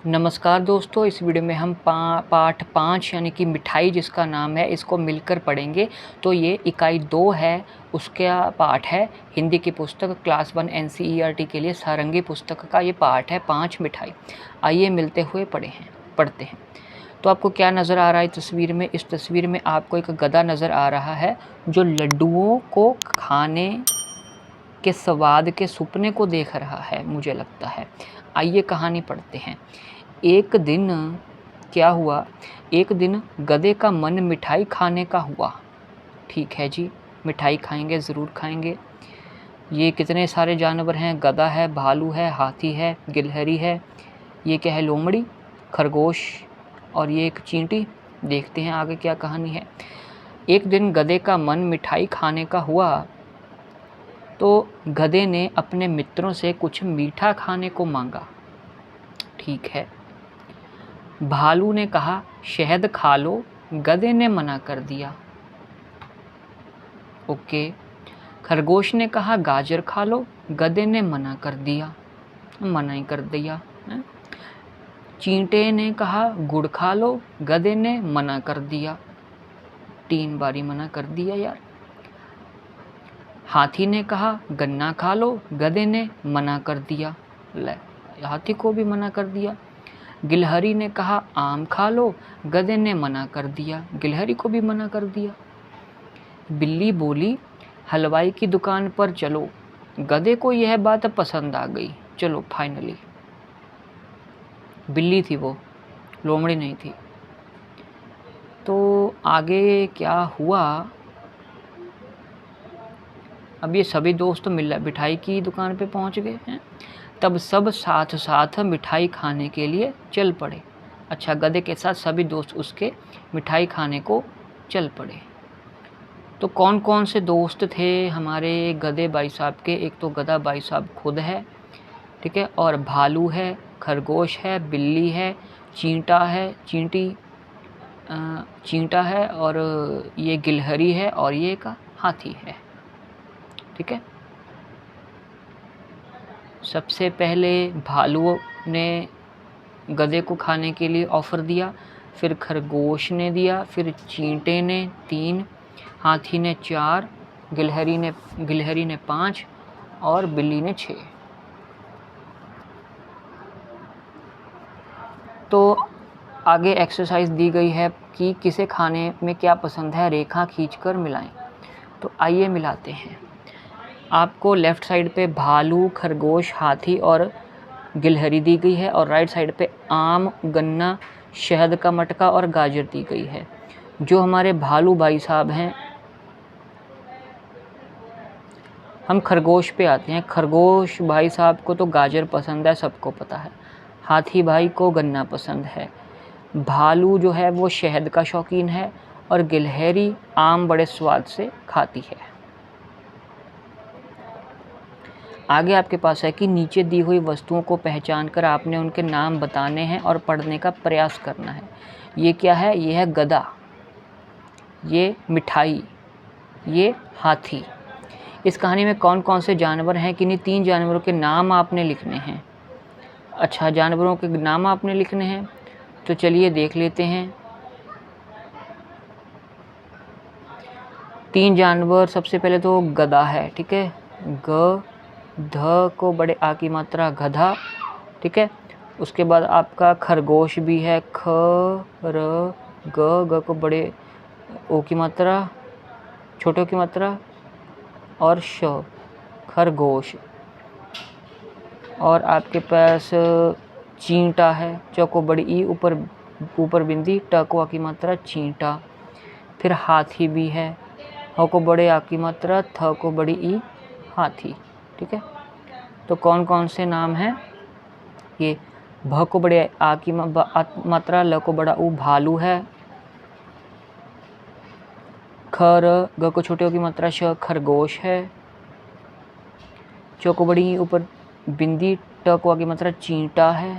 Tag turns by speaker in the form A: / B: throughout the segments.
A: नमस्कार दोस्तों, इस वीडियो में हम पाठ 5 यानी कि मिठाई जिसका नाम है इसको मिलकर पढ़ेंगे। तो ये इकाई 2 है, उसका पाठ है। हिंदी की पुस्तक क्लास 1 एनसीईआरटी के लिए सारंगी पुस्तक का ये पाठ है 5 मिठाई। आइए मिलते हुए पढ़ते हैं। तो आपको क्या नज़र आ रहा है तस्वीर में? इस तस्वीर में आपको एक गधा नज़र आ रहा है जो लड्डुओं को खाने के स्वाद के सपने को देख रहा है, मुझे लगता है। आइए कहानी पढ़ते हैं। एक दिन क्या हुआ? एक दिन गधे का मन मिठाई खाने का हुआ। ठीक है जी, मिठाई खाएंगे, ज़रूर खाएंगे। ये कितने सारे जानवर हैं? गधा है, भालू है, हाथी है, गिलहरी है, ये क्या है? लोमड़ी, खरगोश और ये एक चींटी। देखते हैं आगे क्या कहानी है। एक दिन गधे का मन मिठाई खाने का हुआ तो गधे ने अपने मित्रों से कुछ मीठा खाने को मांगा। ठीक है। भालू ने कहा शहद खा लो, गधे ने मना कर दिया। ओके। खरगोश ने कहा गाजर खा लो, गधे ने मना कर दिया। मना ही कर दिया। चींटे ने कहा गुड़ खा लो, गधे ने मना कर दिया। 3 बारी मना कर दिया यार। हाथी ने कहा गन्ना खा लो, गधे ने मना कर दिया। ले, हाथी को भी मना कर दिया। गिलहरी ने कहा आम खा लो, गधे ने मना कर दिया। गिलहरी को भी मना कर दिया। बिल्ली बोली हलवाई की दुकान पर चलो, गधे को यह बात पसंद आ गई। चलो फाइनली। बिल्ली थी वो, लोमड़ी नहीं थी। तो आगे क्या हुआ? अब ये सभी दोस्त मिठाई की दुकान पे पहुंच गए हैं। तब सब साथ साथ मिठाई खाने के लिए चल पड़े। अच्छा, गधे के साथ सभी दोस्त उसके मिठाई खाने को चल पड़े। तो कौन कौन से दोस्त थे हमारे गधे भाई साहब के? एक तो गधा भाई साहब खुद है, ठीक है, और भालू है, खरगोश है, बिल्ली है, चींटा है, चींटा है, और ये गिलहरी है, और ये एक हाथी है। ठीक है। सबसे पहले भालू ने गधे को खाने के लिए ऑफ़र दिया, फिर खरगोश ने दिया, फिर चींटे ने 3, हाथी ने 4, गिलहरी ने 5 और बिल्ली ने 6। तो आगे एक्सरसाइज दी गई है कि किसे खाने में क्या पसंद है, रेखा खींचकर मिलाएं। तो आइए मिलाते हैं। आपको लेफ़्ट साइड पे भालू, खरगोश, हाथी और गिलहरी दी गई है, और राइट साइड पे आम, गन्ना, शहद का मटका और गाजर दी गई है। जो हमारे भालू भाई साहब हैं, हम खरगोश पे आते हैं। खरगोश भाई साहब को तो गाजर पसंद है, सबको पता है। हाथी भाई को गन्ना पसंद है। भालू जो है वो शहद का शौकीन है, और गिलहरी आम बड़े स्वाद से खाती है। आगे आपके पास है कि नीचे दी हुई वस्तुओं को पहचान कर आपने उनके नाम बताने हैं और पढ़ने का प्रयास करना है। ये क्या है? ये है गधा, ये मिठाई, ये हाथी। इस कहानी में कौन कौन से जानवर हैं? किन्हीं 3 जानवरों के नाम आपने लिखने हैं। अच्छा, जानवरों के नाम आपने लिखने हैं, तो चलिए देख लेते हैं। 3 जानवर, सबसे पहले तो गधा है, ठीक है, ग ध को बड़े आ की मात्रा गधा, ठीक है। उसके बाद आपका खरगोश भी है, ख र ग को बड़े ओ की मात्रा, छोटे ओ की मात्रा, और श, खरगोश। और आपके पास चींटा है, च को बड़ी ई, ऊपर बिंदी, ट को आ की मात्रा चींटा। फिर हाथी भी है, ह को बड़े आ की मात्रा, थ को बड़ी ई, हाथी। ठीक है। तो कौन कौन से नाम हैं? ये भ को बड़े आ की मात्रा, ल को बड़ा ऊ, भालू है। ख र ग को छोटे ओ की मात्रा, श, खरगोश है। च को बड़ी ऊपर बिंदी, ट को आ की मात्रा, चींटा है।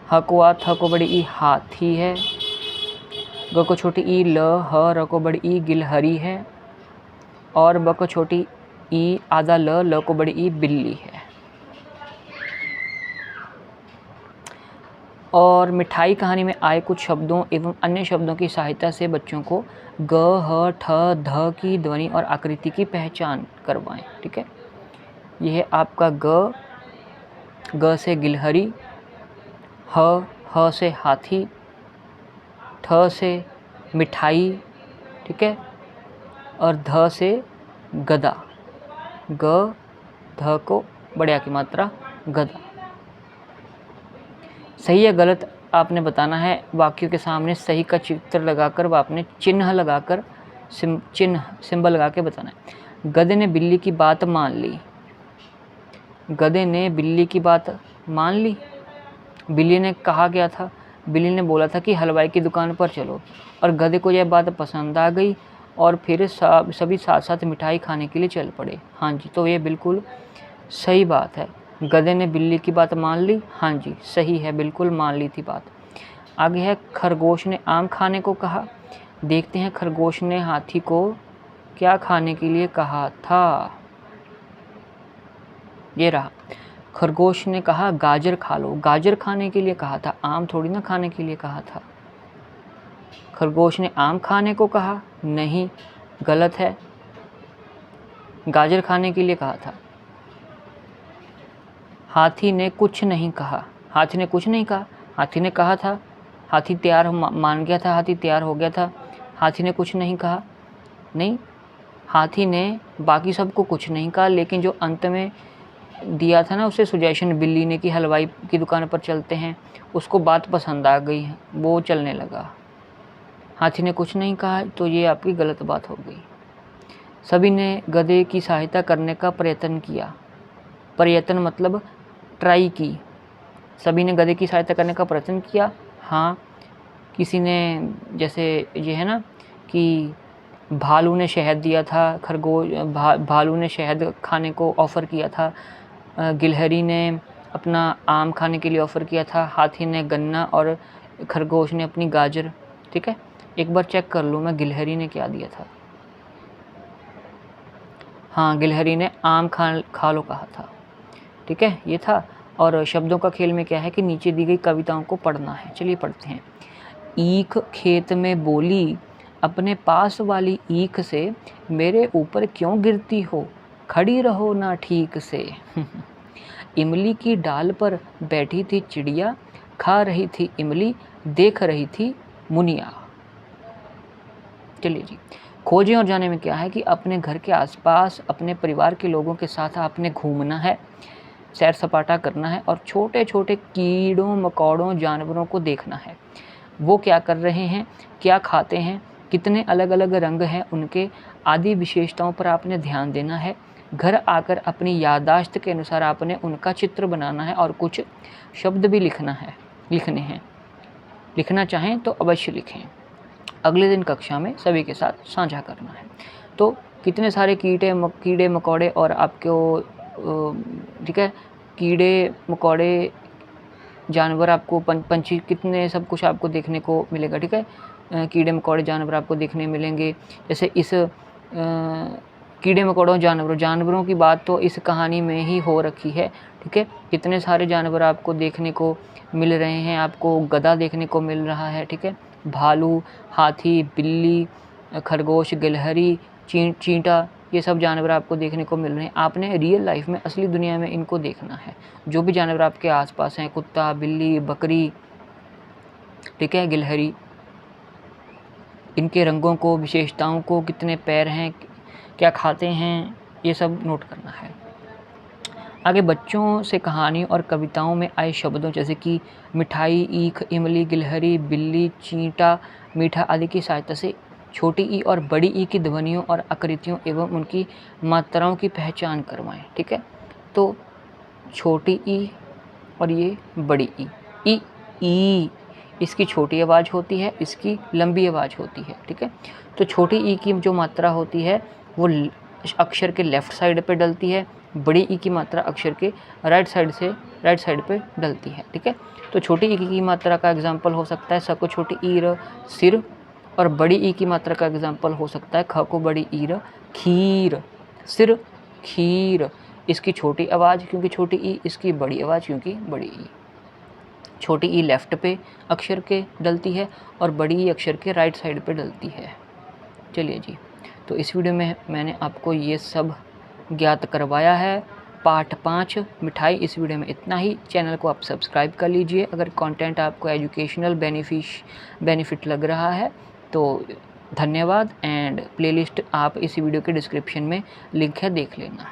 A: ह को आ, थ को बड़ी ई, हाथी है। ग को छोटी ई, ल, ह, र को बड़ी ई, गिलहरी है। और ब को छोटी ई, आधा ल को बड़ी ई, बिल्ली है। और मिठाई कहानी में आए कुछ शब्दों एवं अन्य शब्दों की सहायता से बच्चों को ग, ह, ठ, ध की ध्वनि और आकृति की पहचान करवाएं। ठीक है, यह है आपका ग से गिलहरी, ह से हाथी, ठ से मिठाई, ठीक है, और ध से गधा। ग ध को बढ़िया की मात्रा गधा। सही या गलत आपने बताना है। वाक्यों के सामने सही का चित्र लगाकर व आपने चिन्ह लगाकर सिंबल लगा के बताना है। गधे ने बिल्ली की बात मान ली। गधे ने बिल्ली की बात मान ली। बिल्ली ने कहा क्या था? बिल्ली ने बोला था कि हलवाई की दुकान पर चलो, और गधे को यह बात पसंद आ गई और फिर सभी साथ साथ मिठाई खाने के लिए चल पड़े। हाँ जी, तो ये बिल्कुल सही बात है। गधे ने बिल्ली की बात मान ली। हाँ जी, सही है, बिल्कुल मान ली थी बात। आगे है खरगोश ने आम खाने को कहा। देखते हैं खरगोश ने हाथी को क्या खाने के लिए कहा था। ये रहा, खरगोश ने कहा गाजर खा लो। गाजर खाने के लिए कहा था, आम थोड़ी ना खाने के लिए कहा था। खरगोश ने आम खाने को कहा, नहीं, गलत है, गाजर खाने के लिए कहा था। हाथी ने कुछ नहीं कहा। हाथी ने कुछ नहीं कहा, हाथी ने कहा था, हाथी तैयार मान गया था, हाथी तैयार हो गया था। हाथी ने कुछ नहीं कहा, नहीं, हाथी ने बाकी सबको कुछ नहीं कहा, लेकिन जो अंत में दिया था ना उसे सुजेशन बिल्ली ने कि हलवाई की दुकान पर चलते हैं, उसको बात पसंद आ गई, वो चलने लगा। हाथी ने कुछ नहीं कहा, तो ये आपकी गलत बात हो गई। सभी ने गधे की सहायता करने का प्रयत्न किया। प्रयत्न मतलब ट्राई की। सभी ने गधे की सहायता करने का प्रयत्न किया। हाँ, किसी ने, जैसे ये है ना कि भालू ने शहद दिया था, भालू ने शहद खाने को ऑफ़र किया था, गिलहरी ने अपना आम खाने के लिए ऑफ़र किया था, हाथी ने गन्ना और खरगोश ने अपनी गाजर। ठीक है, एक बार चेक कर लूँ मैं गिलहरी ने क्या दिया था। हाँ, गिलहरी ने आम खा लो कहा था। ठीक है, ये था। और शब्दों का खेल में क्या है कि नीचे दी गई कविताओं को पढ़ना है। चलिए पढ़ते हैं। ईख खेत में बोली, अपने पास वाली ईख से मेरे ऊपर क्यों गिरती हो, खड़ी रहो ना ठीक से। इमली की डाल पर बैठी थी चिड़िया, खा रही थी इमली, देख रही थी मुनिया। चलिए जी, खोजें और जाने में क्या है कि अपने घर के आसपास अपने परिवार के लोगों के साथ आपने घूमना है, सैर सपाटा करना है और छोटे छोटे कीड़ों मकोड़ों जानवरों को देखना है। वो क्या कर रहे हैं, क्या खाते हैं, कितने अलग अलग रंग हैं उनके, आदि विशेषताओं पर आपने ध्यान देना है। घर आकर अपनी याददाश्त के अनुसार आपने उनका चित्र बनाना है और कुछ शब्द भी लिखने हैं। लिखना चाहें तो अवश्य लिखें। अगले दिन कक्षा में सभी के साथ साझा करना है। तो कितने सारे कीड़े मकोड़े और आपको, ठीक है, कीड़े मकोड़े जानवर आपको पंछी कितने सब कुछ आपको देखने को मिलेगा। ठीक है, कीड़े मकोड़े जानवर आपको देखने मिलेंगे। जैसे इस कीड़े मकोड़ों जानवरों की बात तो इस कहानी में ही हो रखी है। ठीक है, कितने सारे जानवर आपको देखने को मिल रहे हैं। आपको गधा देखने को मिल रहा है। ठीक है, भालू, हाथी, बिल्ली, खरगोश, गिलहरी, चींटा, ये सब जानवर आपको देखने को मिल रहे हैं। आपने रियल लाइफ में, असली दुनिया में इनको देखना है। जो भी जानवर आपके आसपास हैं, कुत्ता, बिल्ली, बकरी, ठीक है, गिलहरी, इनके रंगों को, विशेषताओं को, कितने पैर हैं, क्या खाते हैं, ये सब नोट करना है। आगे बच्चों से कहानी और कविताओं में आए शब्दों जैसे कि मिठाई, ईख, इमली, गिलहरी, बिल्ली, चींटा, मीठा आदि की सहायता से छोटी ई और बड़ी ई की ध्वनियों और आकृतियों एवं उनकी मात्राओं की पहचान करवाएं। ठीक है, तो छोटी ई और ये बड़ी ई, ई इसकी छोटी आवाज़ होती है, इसकी लंबी आवाज़ होती है। ठीक है, तो छोटी ई की जो मात्रा होती है वो अक्षर के लेफ़्ट साइड पे डलती है, बड़ी ई की मात्रा अक्षर के राइट साइड पे डलती है। ठीक है, तो छोटी ई की मात्रा का एग्जाम्पल हो सकता है स को छोटी ई र सिर, और बड़ी ई की मात्रा का एग्जाम्पल हो सकता है ख को बड़ी ई र खीर, सिर खीर। इसकी छोटी आवाज़ क्योंकि छोटी ई, इसकी बड़ी आवाज़ क्योंकि बड़ी ई। छोटी ई लेफ़्ट पे अक्षर के डलती है और बड़ी ई अक्षर के राइट साइड पे डलती है। चलिए जी, तो इस वीडियो में मैंने आपको ये सब ज्ञात करवाया है। पाठ 5 मिठाई, इस वीडियो में इतना ही। चैनल को आप सब्सक्राइब कर लीजिए अगर कंटेंट आपको एजुकेशनल बेनिफिट लग रहा है तो। धन्यवाद। एंड प्लेलिस्ट आप इस वीडियो के डिस्क्रिप्शन में लिंक है, देख लेना।